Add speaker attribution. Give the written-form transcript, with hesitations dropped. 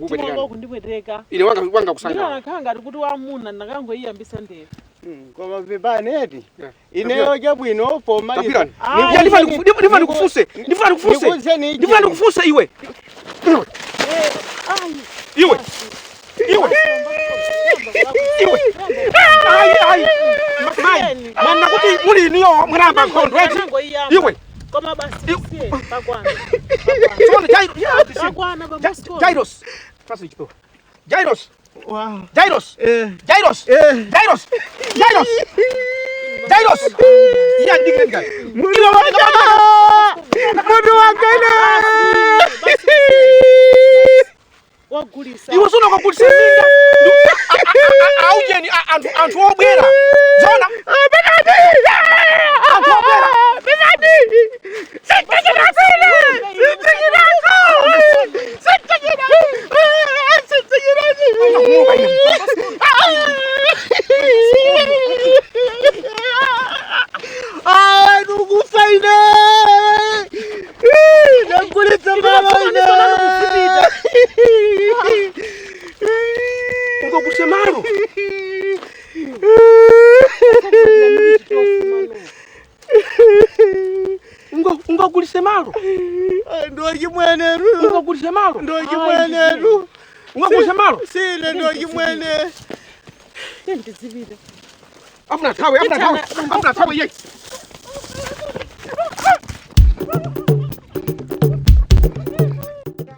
Speaker 1: Chimanga kundipweteka.
Speaker 2: Ine wanga kusanga.
Speaker 1: Ndina khanga kuti wamuna ndakangoyiyambisa ndere.
Speaker 3: Koma vibani eti. Ineyo chabwino poma.
Speaker 2: Ndifuna ndikufuse. Ndifuna ndikufuse iwe. Iwe. Mana kuti uli niyo mramba nkhondo eti. Iwe.
Speaker 1: Koma basi sie pakwana.
Speaker 2: Pakwana Jairos. Fasa ichipo. Jairos.
Speaker 3: Wow.
Speaker 2: Jairos. Jairos. Jairos. Jairos. Jairos. Ya ndigrenga.
Speaker 3: Mundu wakana.
Speaker 1: Wagulisa.
Speaker 2: Iwe sona kwagulisa minda. Aujeni antu obwera. Zona. Benadi. Antu obwera. Benadi. Ungagulise malo.
Speaker 3: Ndoji mweneru.
Speaker 2: Ungagulise malo.
Speaker 3: Ndoji mweneru.
Speaker 2: Ungagulise malo.
Speaker 3: Sile ndoji mwene.
Speaker 1: Ndizivile.
Speaker 2: Afuna tawe ye.